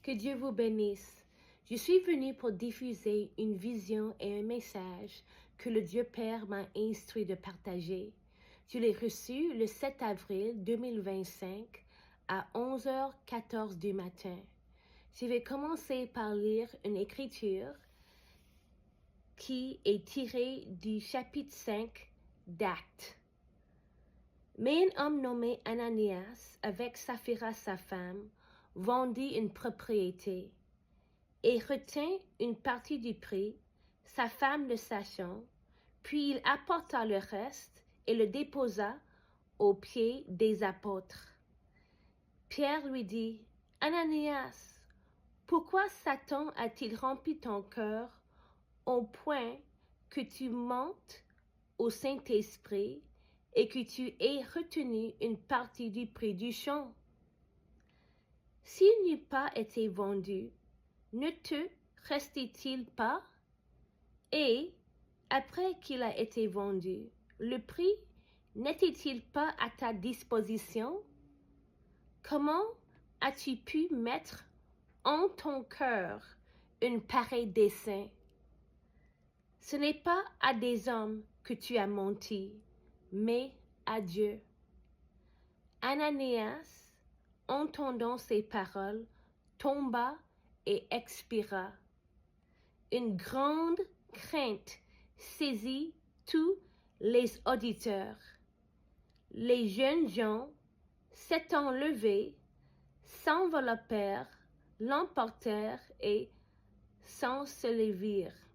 Que Dieu vous bénisse. Je suis venue pour diffuser une vision et un message que le Dieu Père m'a instruit de partager. Je l'ai reçu le 7 avril 2025 à 11h14 du matin. Je vais commencer par lire une écriture qui est tirée du chapitre 5 d'Actes. Mais un homme nommé Ananias, avec Saphira sa femme, vendit une propriété et retint une partie du prix, sa femme le sachant, puis il apporta le reste et le déposa aux pieds des apôtres. Pierre lui dit, « Ananias, pourquoi Satan a-t-il rempli ton cœur au point que tu mentes au Saint-Esprit et que tu aies retenu une partie du prix du champ? S'il n'eût pas été vendu, ne te restait-il pas? Et, après qu'il a été vendu, le prix n'était-il pas à ta disposition? Comment as-tu pu mettre en ton cœur un pareil dessein? Ce n'est pas à des hommes que tu as menti, mais à Dieu. » Ananias, entendant ces paroles, tomba et expira. Une grande crainte saisit tous les auditeurs. Les jeunes gens, s'étant levés, s'enveloppèrent, l'emportèrent et s'ensevelirent.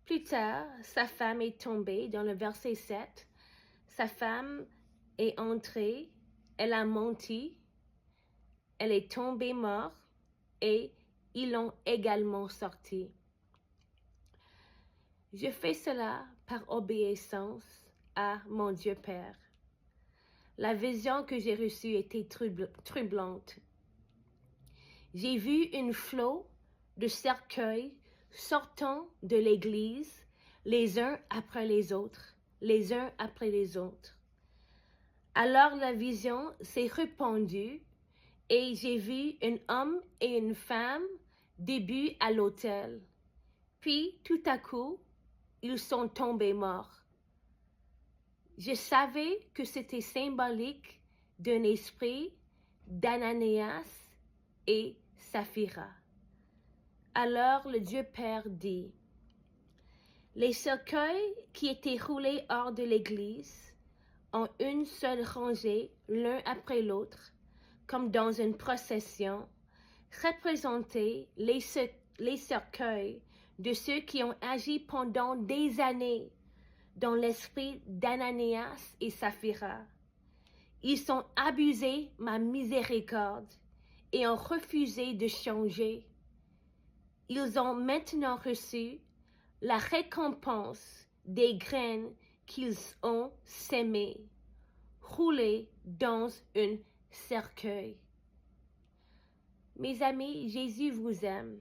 Plus tard, sa femme est tombée. Dans le verset 7, sa femme est entrée, elle a menti, elle est tombée morte et ils l'ont également sortie. Je fais cela par obéissance à mon Dieu Père. La vision que j'ai reçue était troublante. J'ai vu une flot de cercueils sortant de l'église, les uns après les autres, les uns après les autres. Alors la vision s'est répandue et j'ai vu un homme et une femme debout à l'autel. Puis, tout à coup, ils sont tombés morts. Je savais que c'était symbolique d'un esprit d'Ananias et Saphira. Alors le Dieu Père dit, « Les cercueils qui étaient roulés hors de l'église en une seule rangée, l'un après l'autre, comme dans une procession, représentaient les cercueils de ceux qui ont agi pendant des années dans l'esprit d'Ananias et Saphira. Ils ont abusé ma miséricorde et ont refusé de changer. Ils ont maintenant reçu la récompense des graines qu'ils ont sémées, roulées dans un cercueil. » Mes amis, Jésus vous aime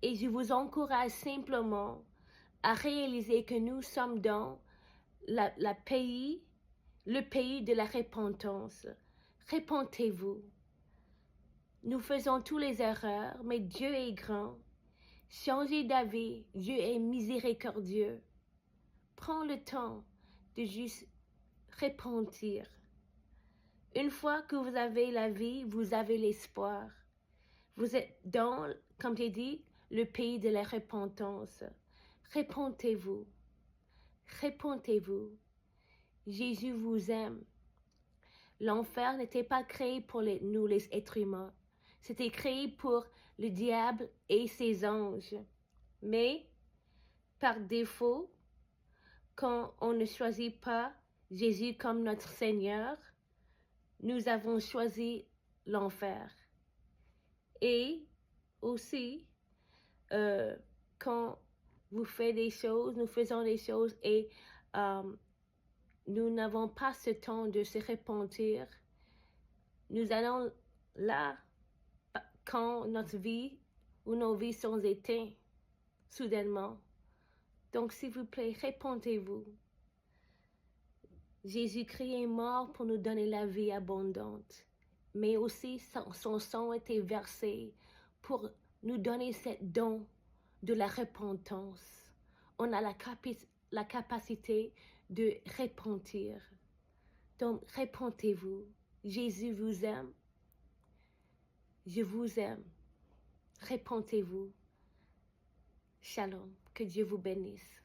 et je vous encourage simplement à réaliser que nous sommes dans le pays de la repentance. Repentez-vous. Nous faisons tous les erreurs, mais Dieu est grand. Changez d'avis, Dieu est miséricordieux. Prends le temps de juste repentir. Une fois que vous avez la vie, vous avez l'espoir. Vous êtes dans, comme j'ai dit, le pays de la repentance. Repentez-vous. Repentez-vous. Jésus vous aime. L'enfer n'était pas créé pour nous, les êtres humains. C'était créé pour le diable et ses anges. Mais, par défaut, quand on ne choisit pas Jésus comme notre Seigneur, nous avons choisi l'enfer. Et aussi, quand vous faites des choses, nous faisons des choses et nous n'avons pas ce temps de se repentir, nous allons là quand notre vie ou nos vies sont éteintes soudainement. Donc, s'il vous plaît, repentez-vous. Jésus-Christ est mort pour nous donner la vie abondante. mais aussi son sang a été versé pour nous donner ce don de la repentance. On a la capacité de repentir. Donc, repentez-vous. Jésus vous aime. Je vous aime. Repentez-vous. Shalom. Que Dieu vous bénisse.